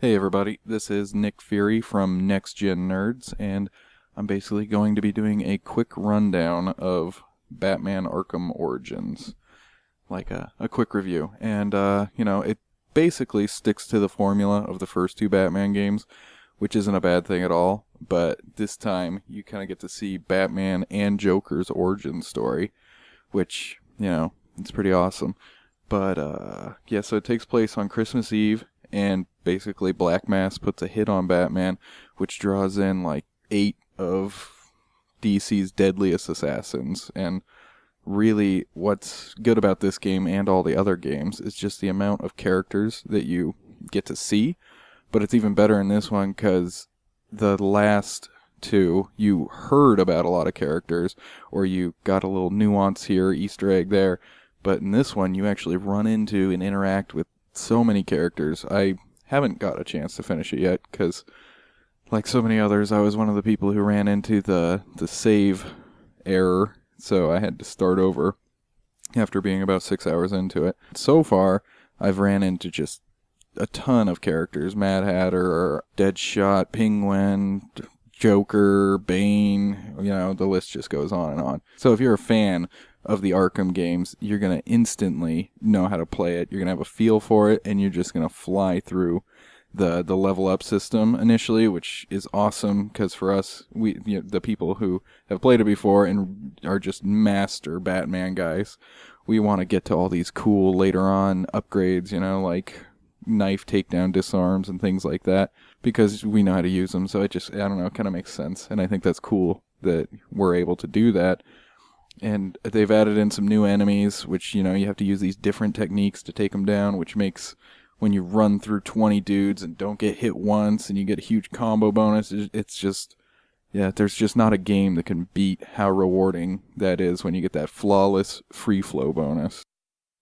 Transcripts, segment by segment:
Hey everybody, this is Nick Fury from Next Gen Nerds, and I'm basically going to be doing a quick rundown of Batman Arkham Origins, like a quick review. And, it basically sticks to the formula of the first two Batman games, which isn't a bad thing at all, but this time you kind of get to see Batman and Joker's origin story, which, it's pretty awesome. But, yeah, so it takes place on Christmas Eve, and basically Black Mass puts a hit on Batman, which draws in like 8 of DC's deadliest assassins. And really, what's good about this game and all the other games is just the amount of characters that you get to see. But it's even better in this one because the last two, you heard about a lot of characters, or you got a little nuance here, Easter egg there. But in this one, you actually run into and interact with so many characters. I haven't got a chance to finish it yet because, like so many others, I was one of the people who ran into the save error, so I had to start over after being about 6 hours into it. So far, I've ran into just a ton of characters: Mad Hatter, Deadshot, Penguin, Joker, Bane, the list just goes on and on. So if you're a fan of the Arkham games, you're going to instantly know how to play it. You're going to have a feel for it, and you're just going to fly through the level up system initially, which is awesome because for us, the people who have played it before and are just master Batman guys, we want to get to all these cool later on upgrades, like knife takedown disarms and things like that, because we know how to use them. So it just, I don't know, it kind of makes sense, and I think that's cool that we're able to do that. And they've added in some new enemies, which, you have to use these different techniques to take them down, which makes when you run through 20 dudes and don't get hit once and you get a huge combo bonus, it's just, yeah, there's just not a game that can beat how rewarding that is when you get that flawless free flow bonus.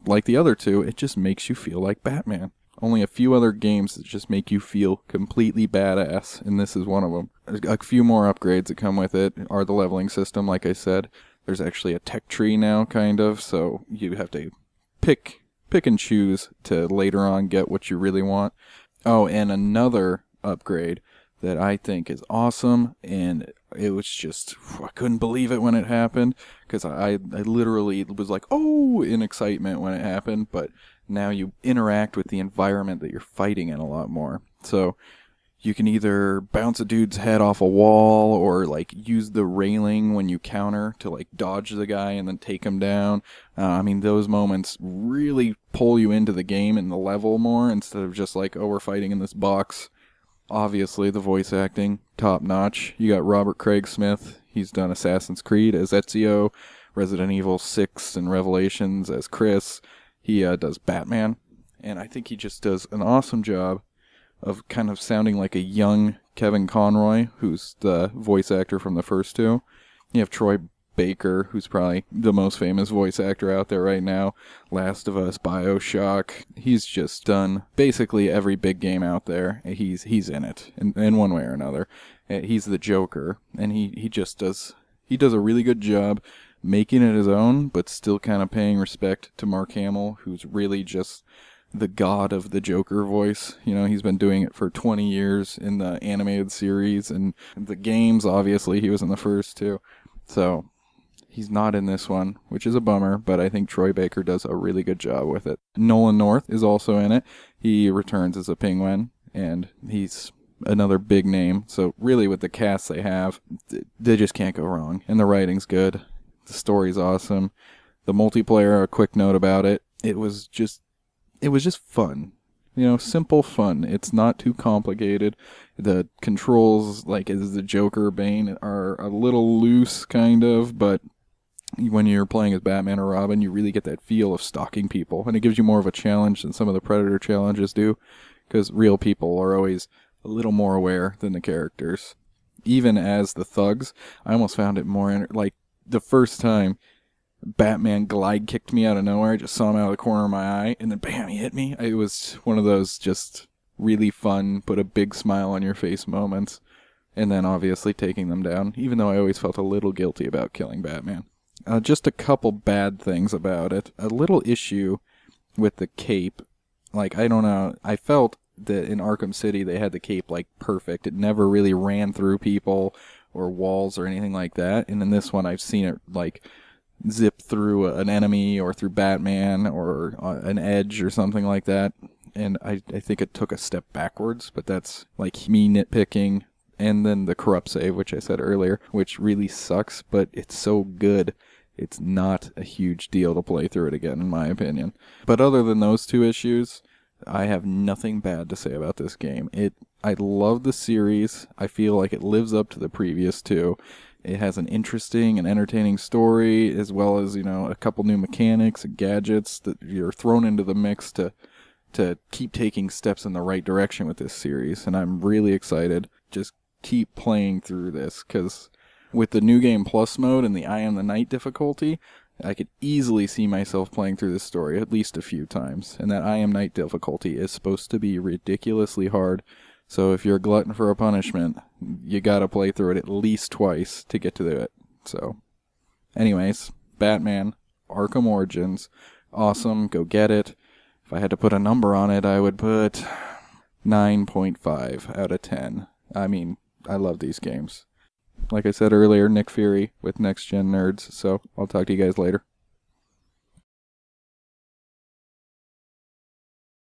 Like the other two, it just makes you feel like Batman. Only a few other games that just make you feel completely badass, and this is one of them. A few more upgrades that come with it are the leveling system, like I said. There's actually a tech tree now, kind of, so you have to pick and choose to later on get what you really want. Oh, and another upgrade that I think is awesome, and it was just, I couldn't believe it when it happened, because I literally was like, oh, in excitement when it happened, but now you interact with the environment that you're fighting in a lot more. So you can either bounce a dude's head off a wall or like use the railing when you counter to like dodge the guy and then take him down. Those moments really pull you into the game and the level more instead of just like, oh, we're fighting in this box. Obviously, the voice acting, top notch. You got Robert Craig Smith. He's done Assassin's Creed as Ezio, Resident Evil 6 and Revelations as Chris. He does Batman, and I think he just does an awesome job of kind of sounding like a young Kevin Conroy, who's the voice actor from the first two. You have Troy Baker, who's probably the most famous voice actor out there right now. Last of Us, BioShock. He's just done basically every big game out there. He's in it in one way or another. He's the Joker, and he does a really good job making it his own, but still kind of paying respect to Mark Hamill, who's really just the god of the Joker voice. He's been doing it for 20 years in the animated series and the games. Obviously, he was in the first two. So he's not in this one, which is a bummer, but I think Troy Baker does a really good job with it. Nolan North is also in it. He returns as a Penguin, and he's another big name. So really, with the cast they have, they just can't go wrong. And the writing's good. The story's awesome. The multiplayer, a quick note about it, it was just fun. Simple fun. It's not too complicated. The controls, like as the Joker, Bane, are a little loose, kind of, but when you're playing as Batman or Robin, you really get that feel of stalking people, and it gives you more of a challenge than some of the Predator challenges do, because real people are always a little more aware than the characters. Even as the thugs, I almost found it more, like, the first time Batman glide kicked me out of nowhere. I just saw him out of the corner of my eye, and then bam, he hit me. It was one of those just really fun, put a big smile on your face moments. And then obviously taking them down, even though I always felt a little guilty about killing Batman. Just a couple bad things about it. A little issue with the cape. Like, I don't know, I felt in Arkham City they had the cape like perfect. It never really ran through people or walls or anything like that. And in this one, I've seen it like zip through an enemy or through Batman or an edge or something like that. And I think it took a step backwards, but that's like me nitpicking. And then the corrupt save, which I said earlier, which really sucks, but it's so good. It's not a huge deal to play through it again, in my opinion. But other than those two issues, I have nothing bad to say about this game. I love the series. I feel like it lives up to the previous two. It has an interesting and entertaining story, as well as, a couple new mechanics and gadgets that you're thrown into the mix to keep taking steps in the right direction with this series. And I'm really excited. Just keep playing through this, because with the New Game Plus mode and the I Am the Night difficulty, I could easily see myself playing through this story at least a few times. And that I Am Night difficulty is supposed to be ridiculously hard. So if you're a glutton for a punishment, you gotta play through it at least twice to get to it. So, anyways, Batman Arkham Origins, awesome, go get it. If I had to put a number on it, I would put 9.5 out of 10. I mean, I love these games. Like I said earlier, Nick Fury with Next Gen Nerds, so I'll talk to you guys later.